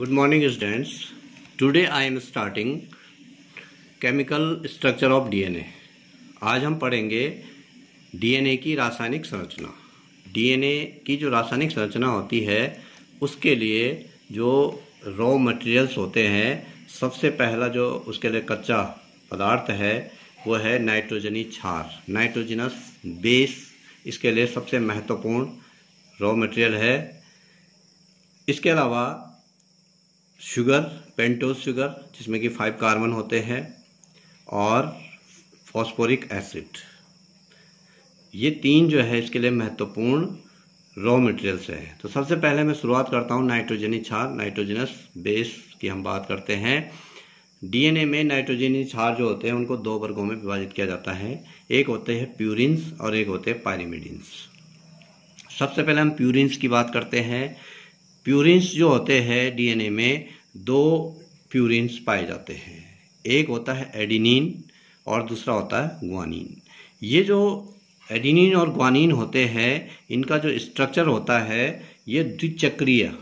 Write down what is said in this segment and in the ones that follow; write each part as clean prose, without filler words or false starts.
Good morning students. Today I am starting chemical structure of DNA. आज हम पढ़ेंगे DNA की रासायनिक संरचना। DNA की जो रासायनिक संरचना होती है उसके लिए जो रॉ मटेरियल्स होते हैं, सबसे पहला जो उसके लिए कच्चा पदार्थ है वो है नाइट्रोजनी क्षार, नाइट्रोजनस बेस। इसके लिए सबसे महत्वपूर्ण रॉ मटेरियल है। इसके अलावा शुगर, पेंटोज शुगर जिसमें कि 5 कार्बन होते हैं, और फॉस्फोरिक एसिड, ये 3 जो है इसके लिए महत्वपूर्ण रॉ मटेरियल्स हैं। तो सबसे पहले मैं शुरुआत करता हूँ नाइट्रोजनी क्षार, नाइट्रोजनस बेस की हम बात करते हैं। डीएनए में नाइट्रोजनी क्षार जो होते हैं उनको 2 वर्गों में विभाजित किया जाता है। एक होते हैं प्यूरिन्स और एक होते हैं पायरिमिडिन्स। सबसे पहले हम प्यूरिन्स की बात करते हैं। प्यूरिन्स जो होते हैं डीएनए में 2 प्यूरिन्स पाए जाते हैं। एक होता है एडेनिन और दूसरा होता है ग्वानिन। ये जो एडेनिन और ग्वानिन होते हैं इनका जो स्ट्रक्चर होता है ये द्विचक्रीय,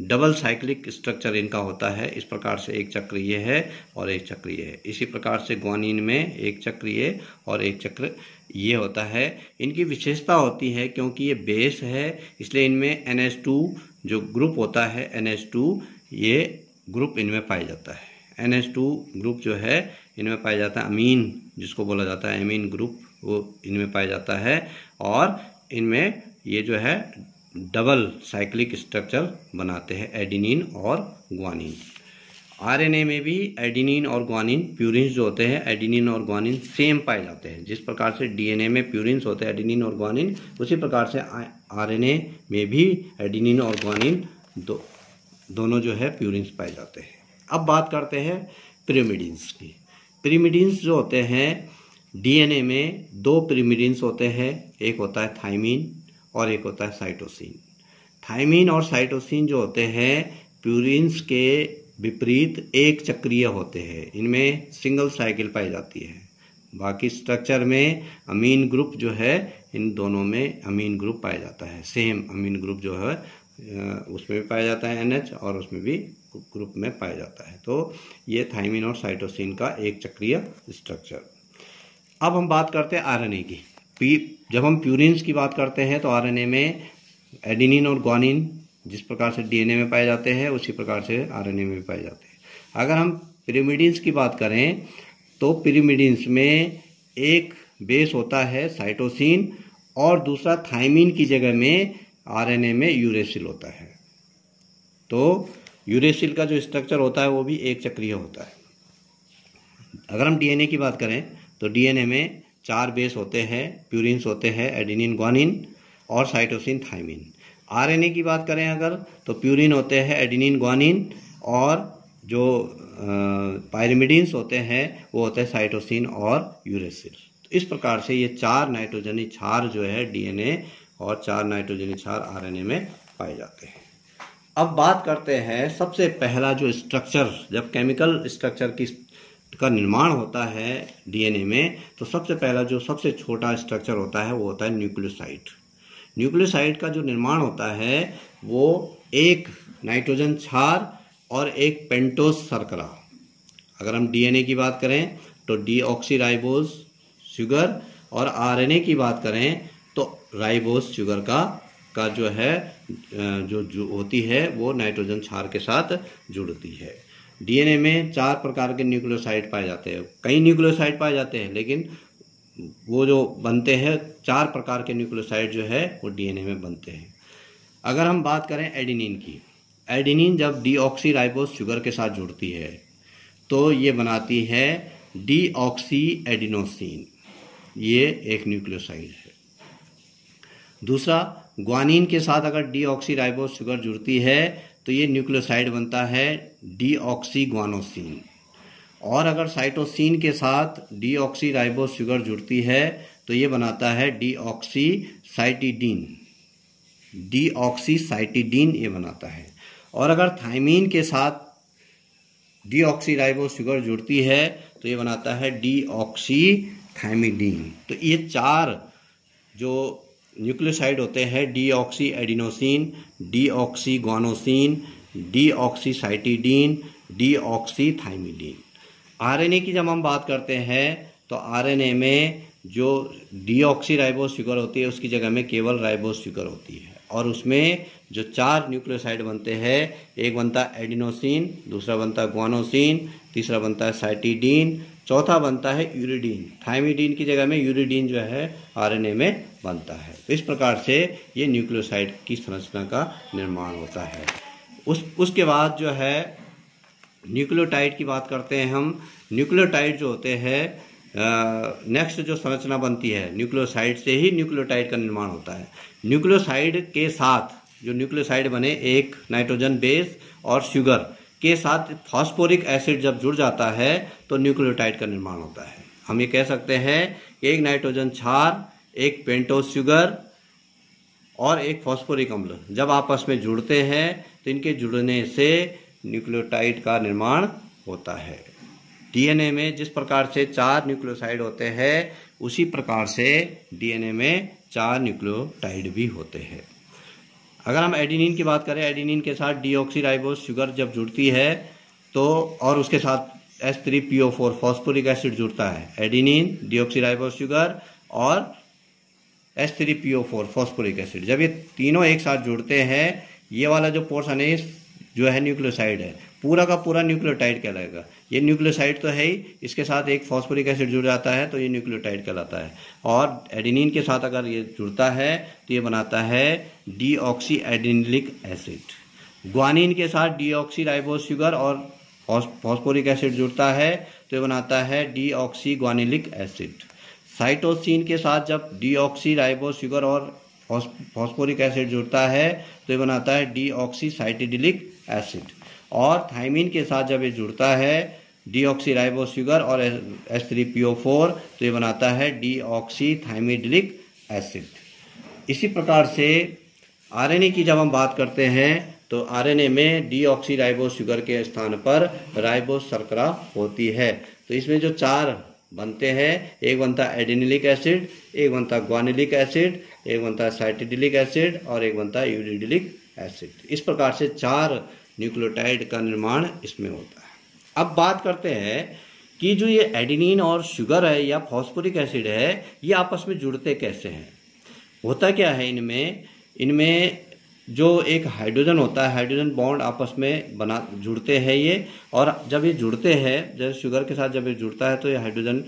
डबल साइक्लिक स्ट्रक्चर इनका होता है। इस प्रकार से एक चक्रीय है और एक चक्रीय है। इसी प्रकार से ग्वानिन में एक चक्रीय और एक चक्र ये होता है। इनकी विशेषता होती है क्योंकि ये बेस है इसलिए इनमें NH2 जो ग्रुप होता है, NH2 ये ग्रुप इनमें पाया जाता है। NH2 ग्रुप जो है इनमें पाया जाता है। अमीन जिसको बोला जाता है अमीन ग्रुप, वो इनमें पाया जाता है। और इनमें ये जो है डबल साइक्लिक स्ट्रक्चर बनाते हैं एडेनिन और ग्वानिन। आरएनए में भी एडेनिन और ग्वानिन प्यूरिन्स जो होते हैं, एडेनिन और ग्वानिन सेम पाए जाते हैं। जिस प्रकार से डीएनए में प्यूरिन्स होते हैं एडेनिन और ग्वानिन, उसी प्रकार से आरएनए में भी एडेनिन और ग्वानिन दोनों जो है प्यूरिन्स पाए जाते हैं। अब बात करते हैं पिरिमिडिन्स की। पिरिमिडिन्स जो होते हैं डीएनए में 2 पिरिमिडिन्स होते हैं। एक होता है थाइमिन और एक होता है साइटोसिन। थाइमिन और साइटोसिन जो होते हैं प्यूरिन्स के विपरीत एक चक्रीय होते हैं। इनमें सिंगल साइकिल पाई जाती है। बाकी स्ट्रक्चर में अमीन ग्रुप जो है इन दोनों में अमीन ग्रुप पाया जाता है। सेम अमीन ग्रुप जो है उसमें भी पाया जाता है NH और उसमें भी ग्रुप में पाया जाता है। तो ये थाइमिन और साइटोसिन का एक चक्रीय स्ट्रक्चर। अब हम बात करते हैं आरएनए की। जब हम प्यूरिन्स की बात करते हैं तो आरएनए में एडेनिन और ग्वानिन जिस प्रकार से डीएनए में पाए जाते हैं उसी प्रकार से आरएनए में भी पाए जाते हैं। अगर हम पिरिमिडिन्स की बात करें तो पिरिमिडिन्स में एक बेस होता है साइटोसिन और दूसरा थाइमिन की जगह में आरएनए में यूरेसिल होता है। तो यूरेसिल का जो स्ट्रक्चर होता है वो भी एक चक्रीय होता है। अगर हम डीएनए की बात करें तो डीएनए में 4 बेस होते हैं, प्यूरिन्स होते हैं एडेनिन ग्वानिन और साइटोसिन थाइमिन। आरएनए की बात करें अगर तो प्यूरिन होते हैं एडेनिन ग्वानिन और जो पायरिमिडिन्स होते हैं वो होते हैं साइटोसिन और यूरेसिल। तो इस प्रकार से ये 4 नाइट्रोजनी क्षार जो है डीएनए और 4 नाइट्रोजनी क्षार आरएनए में पाए जाते हैं। अब बात करते हैं सबसे पहला जो स्ट्रक्चर, जब केमिकल स्ट्रक्चर का निर्माण होता है डीएनए में तो सबसे पहला जो सबसे छोटा स्ट्रक्चर होता है वो होता है न्यूक्लियोसाइड। न्यूक्लियोसाइड का जो निर्माण होता है वो एक नाइट्रोजन क्षार और एक पेंटोज शर्करा। अगर हम डीएनए की बात करें तो डीऑक्सीराइबोज शुगर और आरएनए की बात करें तो राइबोज शुगर का जो है जो होती है वो नाइट्रोजन क्षार के साथ जुड़ती है। डीएनए में 4 प्रकार के न्यूक्लियोसाइड पाए जाते हैं। कई न्यूक्लियोसाइड पाए जाते हैं लेकिन वो जो बनते हैं 4 प्रकार के न्यूक्लियोसाइड जो है वो डीएनए में बनते हैं। अगर हम बात करें एडेनिन की, एडेनिन जब डीऑक्सीराइबोज शुगर के साथ जुड़ती है तो ये बनाती है डीऑक्सी एडिनोसिन। ये एक न्यूक्लियोसाइड है। दूसरा, ग्वानिन के साथ अगर डीऑक्सीराइबोज शुगर जुड़ती है तो ये न्यूक्लियोसाइड बनता है डीऑक्सी ग्वानोसिन। और अगर साइटोसिन के साथ डीऑक्सीराइबोज शुगर जुड़ती है तो ये बनाता है डीऑक्सीसाइटिडीन, डीऑक्सीसाइटिडीन ये बनाता है। और अगर थाइमिन के साथ डीऑक्सीराइबोज शुगर जुड़ती है तो ये बनाता है डीऑक्सीथाइमिडीन। तो ये 4 जो न्यूक्लियोसाइड होते हैं deoxy adenosine, deoxy guanosine, deoxycytidine, deoxythymidine. RNA की जब हम बात करते हैं तो आरएनए में जो डीऑक्सीराइबोस शुगर होती है उसकी जगह में केवल राइबोस शुगर होती है, और उसमें जो 4 न्यूक्लियोसाइड बनते हैं, एक बनता है एडिनोसिन, दूसरा बनता है ग्वानोसिन, तीसरा बनता है साइटिडीन, चौथा बनता है यूरिडीन। थाइमिडीन की जगह में यूरिडीन जो है आरएनए में बनता है। तो इस प्रकार से ये न्यूक्लियोसाइड की संरचना का निर्माण होता है। उसके बाद जो है न्यूक्लियोटाइड की बात करते हैं हम। न्यूक्लियोटाइड जो होते हैं, नेक्स्ट जो संरचना बनती है न्यूक्लियोसाइड से ही न्यूक्लियोटाइड का निर्माण होता है। न्यूक्लियोसाइड के साथ जो न्यूक्लियोसाइड बने, एक नाइट्रोजन बेस और शुगर के साथ फास्फोरिक एसिड जब जुड़ जाता है तो न्यूक्लियोटाइड का निर्माण होता है। हम ये कह सकते हैं एक नाइट्रोजन क्षार, एक पेंटोस शुगर और एक फास्फोरिक अम्ल जब आपस में जुड़ते हैं तो इनके जुड़ने से न्यूक्लियोटाइड का निर्माण होता है। डीएनए में जिस प्रकार से 4 न्यूक्लियोसाइड होते हैं उसी प्रकार से डीएनए में 4 न्यूक्लियोटाइड भी होते हैं। अगर हम एडेनिन की बात करें, एडेनिन के साथ डीऑक्सीराइबोस शुगर जब जुड़ती है तो और उसके साथ H3PO4 फास्फोरिक एसिड जुड़ता है। एडेनिन, डीऑक्सीराइबोस शुगर और H3PO4 फास्फोरिक एसिड, जब ये तीनों एक साथ जुड़ते हैं, ये वाला जो पोर्शन है जो है न्यूक्लियोसाइड है, पूरा का पूरा न्यूक्लियोटाइड कहलाएगा। ये न्यूक्लियोसाइड तो है ही, इसके साथ एक फास्फोरिक एसिड जुड़ जाता है तो ये न्यूक्लियोटाइड कहलाता है। और एडेनिन के साथ अगर ये जुड़ता है तो ये बनाता है डीऑक्सी एडेनिलिक एसिड। ग्वानिन के साथ डीऑक्सीराइबोस शुगर और फास्फोरिक एसिड जुड़ता है तो ये बनाता है डीऑक्सी ग्वानिलिक एसिड। साइटोसिन के साथ जब डीऑक्सीराइबोस शुगर और फास्फोरिक एसिड जुड़ता है तो ये बनाता है डीऑक्सीसाइटिडिलिक एसिड। और थाइमिन के साथ जब ये जुड़ता है डीऑक्सीराइबोस शुगर और H3PO4 तो ये बनाता है डीऑक्सीथाइमिडिलिक एसिड। इसी प्रकार से आरएनए की जब हम बात करते हैं तो आरएनए में डीऑक्सीराइबोस शुगर के स्थान पर राइबोस शर्करा होती है। तो इसमें जो 4 बनते हैं, एक बनता है एडेनिलिक एसिड, एक बनता है ग्वानिलिक एसिड, एक बनता है साइटिडिलिक एसिड और एक बनता है यूरिडिलिक एसिड। इस प्रकार से 4 न्यूक्लियोटाइड का निर्माण इसमें होता है। अब बात करते हैं कि जो ये एडेनिन और शुगर है या फास्फोरिक एसिड है, ये आपस में जुड़ते कैसे हैं। होता क्या है इनमें जो एक हाइड्रोजन होता है, हाइड्रोजन बॉन्ड आपस में जुड़ते हैं ये, और जब ये जुड़ते हैं, जैसे शुगर के साथ जब ये जुड़ता है तो ये हाइड्रोजन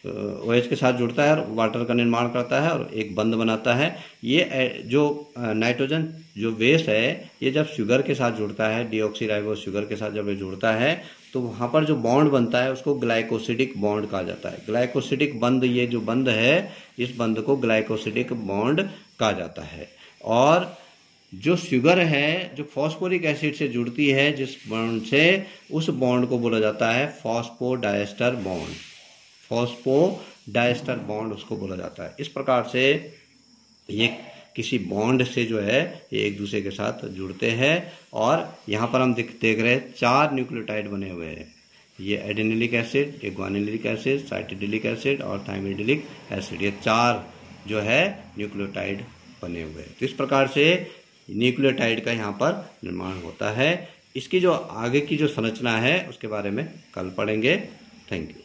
OH के साथ जुड़ता है और वाटर का निर्माण करता है और एक बंध बनाता है। ये जो नाइट्रोजन जो बेस है, ये जब शुगर के साथ जुड़ता है, डीऑक्सीराइबोस शुगर के साथ जब ये जुड़ता है तो वहाँ पर जो बॉन्ड बनता है उसको ग्लाइकोसिडिक बॉन्ड कहा जाता है। ग्लाइकोसिडिक बंध, ये जो बंध है, इस बंध को ग्लाइकोसिडिक बॉन्ड कहा जाता है। और जो शुगर है जो फास्फोरिक एसिड से जुड़ती है जिस बॉन्ड से, उस बॉन्ड को बोला जाता है फॉस्फोडाइएस्टर बॉन्ड। फॉस्फोडाइएस्टर बॉन्ड उसको बोला जाता है। इस प्रकार से ये किसी बॉन्ड से जो है ये एक दूसरे के साथ जुड़ते हैं। और यहाँ पर हम देख रहे हैं 4 न्यूक्लियोटाइड बने हुए हैं। ये एडेनिलिक एसिड, ये ग्वानिलिक एसिड, साइटिडिलिक एसिड और थाइमिडिलिक एसिड, ये 4 जो है न्यूक्लियोटाइड बने हुए हैं। तो इस प्रकार से न्यूक्लियोटाइड का यहाँ पर निर्माण होता है। इसकी जो आगे की जो संरचना है उसके बारे में कल पढ़ेंगे। Thank you.